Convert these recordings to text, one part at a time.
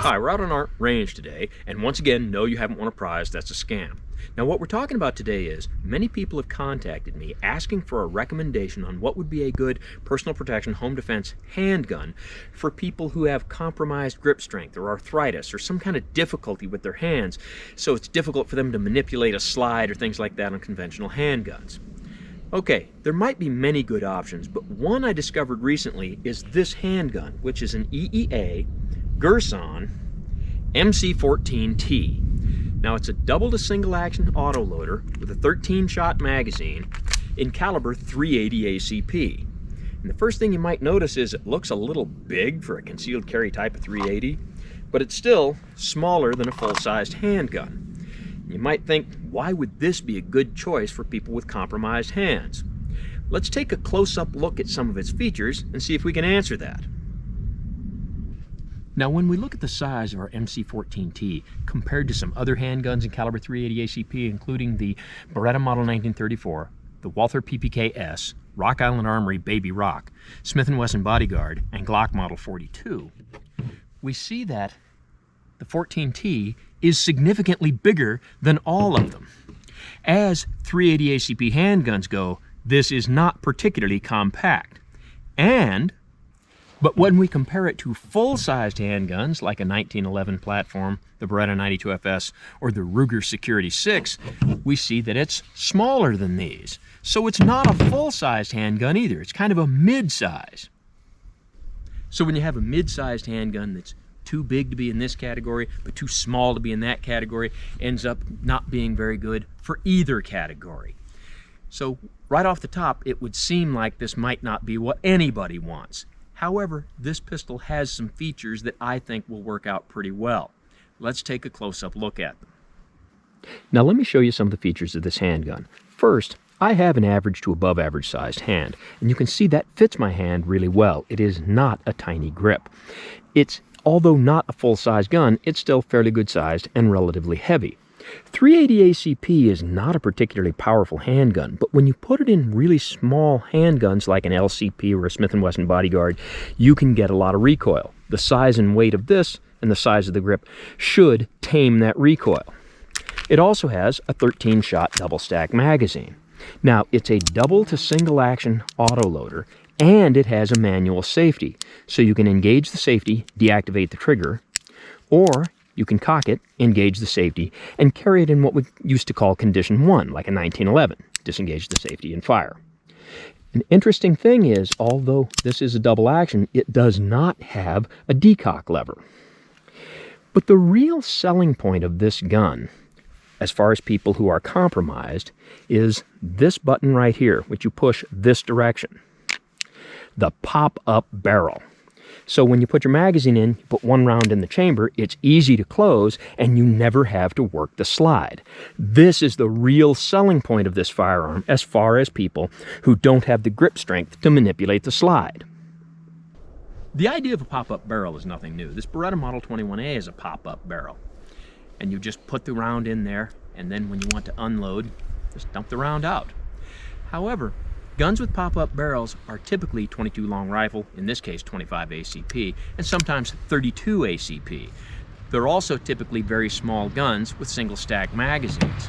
Hi, we're out on our range today, and once again, no, you haven't won a prize. That's a scam. Now, what we're talking about today is many people have contacted me asking for a recommendation on what would be a good personal protection home defense handgun for people who have compromised grip strength or arthritis or some kind of difficulty with their hands, so it's difficult for them to manipulate a slide or things like that on conventional handguns. Okay, there might be many good options, but one I discovered recently is this handgun, which is an EEA Gerson MC14T. Now, it's a double to single action autoloader with a 13-shot magazine in caliber .380 ACP. And the first thing you might notice is it looks a little big for a concealed carry type of .380, but it's still smaller than a full-sized handgun. You might think, why would this be a good choice for people with compromised hands? Let's take a close-up look at some of its features and see if we can answer that. Now, when we look at the size of our MC14T compared to some other handguns in caliber .380 ACP, including the Beretta Model 1934, the Walther PPK-S, Rock Island Armory Baby Rock, Smith & Wesson Bodyguard, and Glock Model 42, we see that the 14T is significantly bigger than all of them. As .380 ACP handguns go, this is not particularly compact. But when we compare it to full-sized handguns like a 1911 platform, the Beretta 92FS, or the Ruger Security 6, we see that it's smaller than these. So it's not a full-sized handgun either. It's kind of a mid-size. So when you have a mid-sized handgun that's too big to be in this category, but too small to be in that category, ends up not being very good for either category. So right off the top, it would seem like this might not be what anybody wants. However, this pistol has some features that I think will work out pretty well. Let's take a close-up look at them. Now let me show you some of the features of this handgun. First, I have an average to above average sized hand, and you can see that fits my hand really well. It is not a tiny grip. Although not a full-size gun, it's still fairly good sized and relatively heavy. .380 ACP is not a particularly powerful handgun, but when you put it in really small handguns like an LCP or a Smith & Wesson Bodyguard, you can get a lot of recoil. The size and weight of this and the size of the grip should tame that recoil. It also has a 13-shot double-stack magazine. Now, it's a double to single action autoloader, and it has a manual safety, so you can engage the safety, deactivate the trigger, or you can cock it, engage the safety, and carry it in what we used to call condition 1, like a 1911, disengage the safety and fire. An interesting thing is, although this is a double action, it does not have a decock lever. But the real selling point of this gun, as far as people who are compromised, is this button right here, which you push this direction. The Popup Barrel. So when you put your magazine in, you put one round in the chamber, it's easy to close, and you never have to work the slide. This is the real selling point of this firearm as far as people who don't have the grip strength to manipulate the slide. The idea of a pop-up barrel is nothing new. This Beretta Model 21A is a pop-up barrel. And you just put the round in there, and then when you want to unload, just dump the round out. However, guns with pop-up barrels are typically 22 long rifle, in this case 25 ACP, and sometimes 32 ACP. They're also typically very small guns with single stack magazines.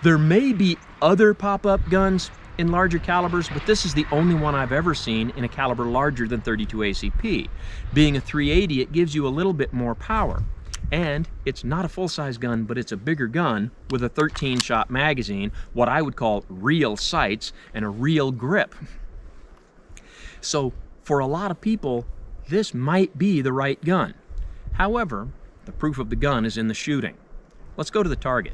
There may be other pop-up guns in larger calibers, but this is the only one I've ever seen in a caliber larger than 32 ACP. Being a .380, it gives you a little bit more power. And it's not a full-size gun, but it's a bigger gun with a 13-shot magazine, what I would call real sights, and a real grip. So for a lot of people, this might be the right gun. However, the proof of the gun is in the shooting. Let's go to the target.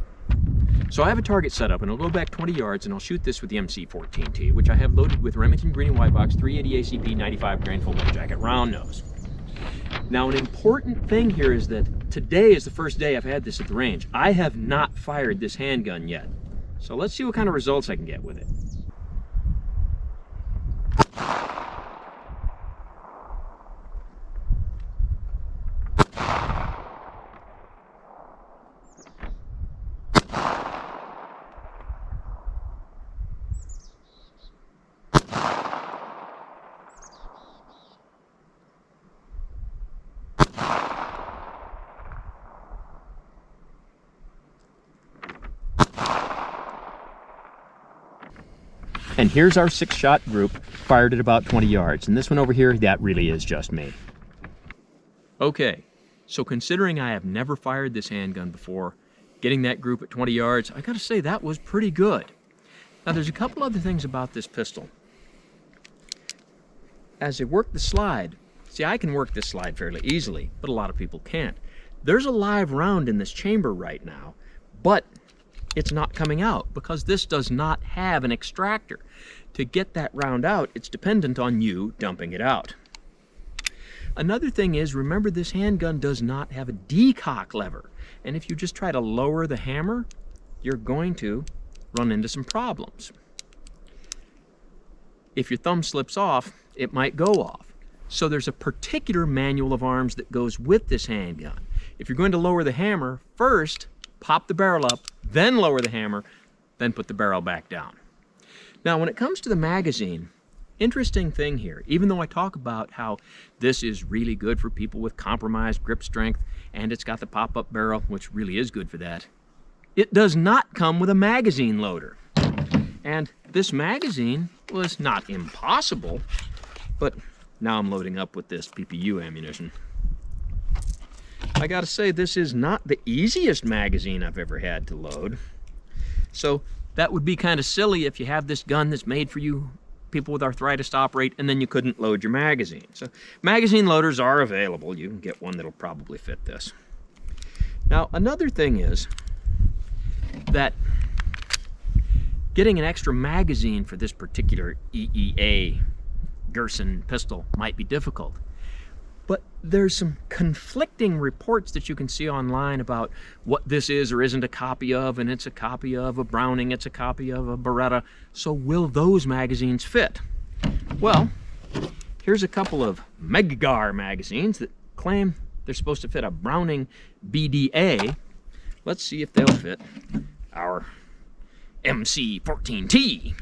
So I have a target set up, and I'll go back 20 yards, and I'll shoot this with the MC14T, which I have loaded with Remington Green and White Box 380 ACP 95 grain full metal jacket round nose. Now, an important thing here is that today is the first day I've had this at the range. I have not fired this handgun yet. So let's see what kind of results I can get with it. And here's our 6-shot group fired at about 20 yards. And this one over here, that really is just me. Okay, so considering I have never fired this handgun before, getting that group at 20 yards, I gotta say that was pretty good. Now there's a couple other things about this pistol. As I work the slide, see, I can work this slide fairly easily, but a lot of people can't. There's a live round in this chamber right now, but it's not coming out because this does not have an extractor. To get that round out, it's dependent on you dumping it out. Another thing is, remember, this handgun does not have a decock lever. And if you just try to lower the hammer, you're going to run into some problems. If your thumb slips off, it might go off. So there's a particular manual of arms that goes with this handgun. If you're going to lower the hammer, first pop the barrel up, then lower the hammer, then put the barrel back down. Now when it comes to the magazine, interesting thing here, even though I talk about how this is really good for people with compromised grip strength, and it's got the pop-up barrel, which really is good for that, it does not come with a magazine loader. And this magazine was not impossible, but now I'm loading up with this PPU ammunition. I gotta say, this is not the easiest magazine I've ever had to load. So that would be kind of silly if you have this gun that's made for you people with arthritis to operate and then you couldn't load your magazine. So magazine loaders are available. You can get one that'll probably fit this. Now another thing is that getting an extra magazine for this particular EEA Gerson pistol might be difficult. But there's some conflicting reports that you can see online about what this is or isn't a copy of, and it's a copy of a Browning, it's a copy of a Beretta. So will those magazines fit? Well, here's a couple of Meggar magazines that claim they're supposed to fit a Browning BDA. Let's see if they'll fit our MC14T.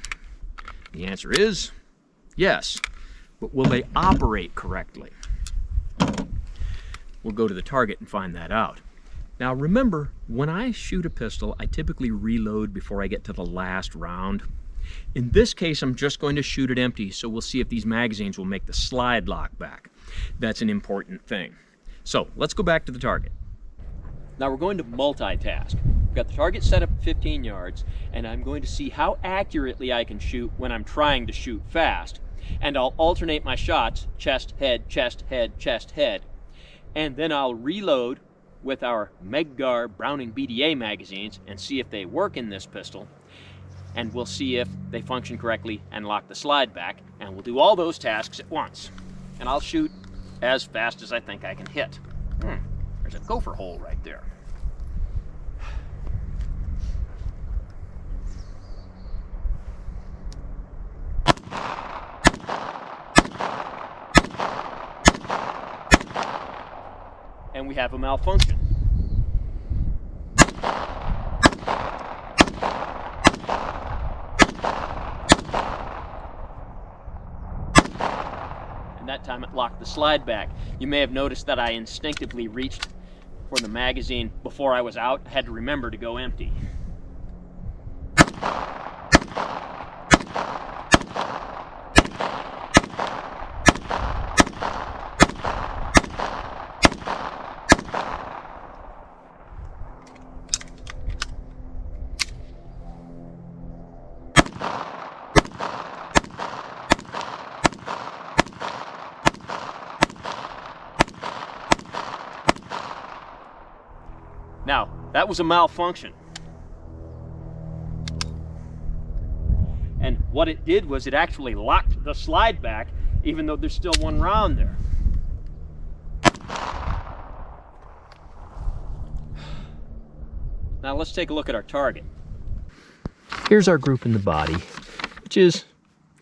The answer is yes, but will they operate correctly? We'll go to the target and find that out. Now remember, when I shoot a pistol, I typically reload before I get to the last round. In this case, I'm just going to shoot it empty, so we'll see if these magazines will make the slide lock back. That's an important thing. So let's go back to the target. Now we're going to multitask. We've got the target set up at 15 yards, and I'm going to see how accurately I can shoot when I'm trying to shoot fast. And I'll alternate my shots, chest, head, chest, head, chest, head. And then I'll reload with our Meggar Browning BDA magazines and see if they work in this pistol. And we'll see if they function correctly and lock the slide back. And we'll do all those tasks at once. And I'll shoot as fast as I think I can hit. There's a gopher hole right there. And we have a malfunction. And that time it locked the slide back. You may have noticed that I instinctively reached for the magazine before I was out. I had to remember to go empty. Now, that was a malfunction. And what it did was it actually locked the slide back, even though there's still one round there. Now let's take a look at our target. Here's our group in the body, which is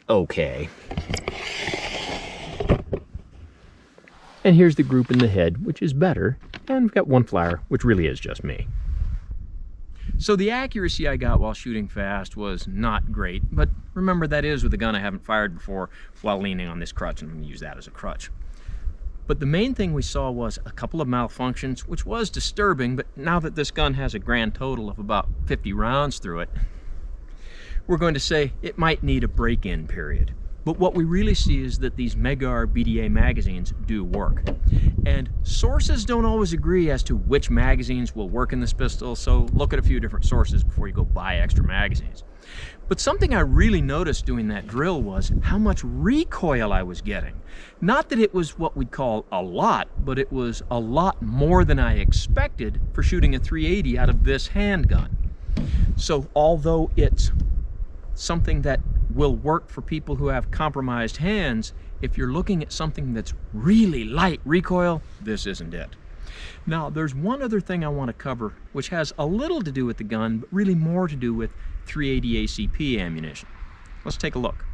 okay. And here's the group in the head, which is better. And we've got one flyer, which really is just me. So the accuracy I got while shooting fast was not great, but remember, that is with a gun I haven't fired before while leaning on this crutch, and I'm going to use that as a crutch. But the main thing we saw was a couple of malfunctions, which was disturbing, but now that this gun has a grand total of about 50 rounds through it, we're going to say it might need a break-in period. But what we really see is that these Megar BDA magazines do work. And sources don't always agree as to which magazines will work in this pistol, so look at a few different sources before you go buy extra magazines. But something I really noticed doing that drill was how much recoil I was getting. Not that it was what we'd call a lot, but it was a lot more than I expected for shooting a 380 out of this handgun. So although it's something that will work for people who have compromised hands, if you're looking at something that's really light recoil, this isn't it. Now, there's one other thing I want to cover, which has a little to do with the gun, but really more to do with 380 ACP ammunition. Let's take a look.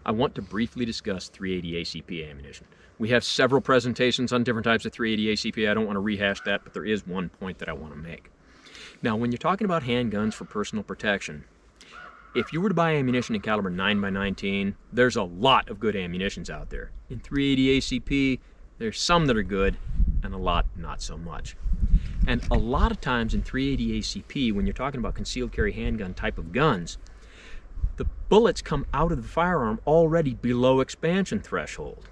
I want to briefly discuss 380 ACP ammunition. We have several presentations on different types of 380 ACP. I don't want to rehash that, but there is one point that I want to make. Now, when you're talking about handguns for personal protection, if you were to buy ammunition in caliber 9x19, there's a lot of good ammunitions out there. In 380 ACP, there's some that are good and a lot not so much. And a lot of times in 380 ACP, when you're talking about concealed carry handgun type of guns, the bullets come out of the firearm already below expansion threshold.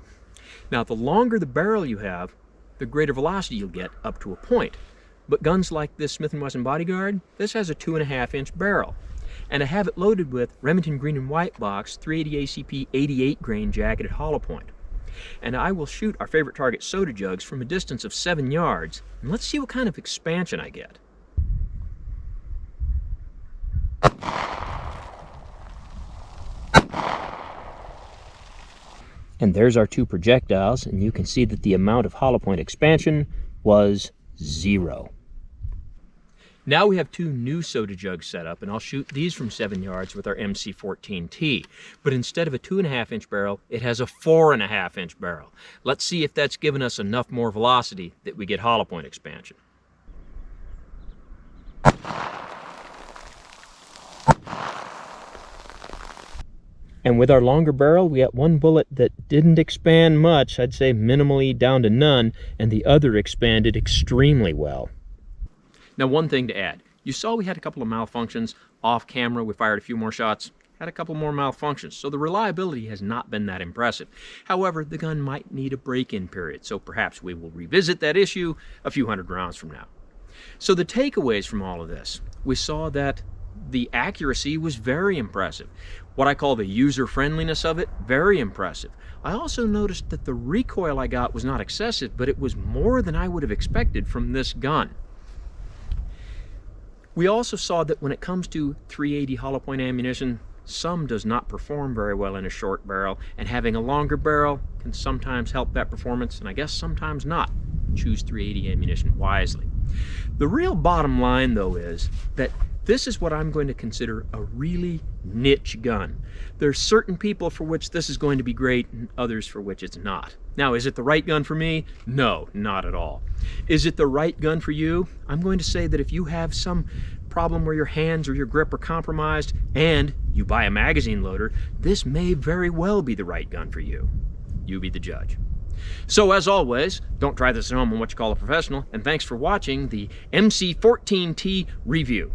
Now, the longer the barrel you have, the greater velocity you'll get up to a point. But guns like this Smith & Wesson Bodyguard, this has a 2.5-inch barrel. And I have it loaded with Remington Green and White Box 380 ACP 88 grain jacketed hollow point. And I will shoot our favorite target soda jugs from a distance of 7 yards, and let's see what kind of expansion I get. And there's our two projectiles, and you can see that the amount of hollow point expansion was 0. Now we have two new soda jugs set up, and I'll shoot these from 7 yards with our MC14T. But instead of a 2.5-inch barrel, it has a 4.5-inch barrel. Let's see if that's given us enough more velocity that we get hollow point expansion. And with our longer barrel, we got one bullet that didn't expand much, I'd say minimally down to none, and the other expanded extremely well. Now, one thing to add. You saw we had a couple of malfunctions. Off camera, we fired a few more shots, had a couple more malfunctions, so the reliability has not been that impressive. However, the gun might need a break-in period, so perhaps we will revisit that issue a few hundred rounds from now. So the takeaways from all of this, we saw that the accuracy was very impressive. What I call the user-friendliness of it, very impressive. I also noticed that the recoil I got was not excessive, but it was more than I would have expected from this gun. We also saw that when it comes to 380 hollow point ammunition, some does not perform very well in a short barrel, and having a longer barrel can sometimes help that performance, and I guess sometimes not. Choose 380 ammunition wisely. The real bottom line, though, is that this is what I'm going to consider a really niche gun. There's certain people for which this is going to be great and others for which it's not. Now, is it the right gun for me? No, not at all. Is it the right gun for you? I'm going to say that if you have some problem where your hands or your grip are compromised and you buy a magazine loader, this may very well be the right gun for you. You be the judge. So as always, don't try this at home on what you call a professional, and thanks for watching the MC14T review.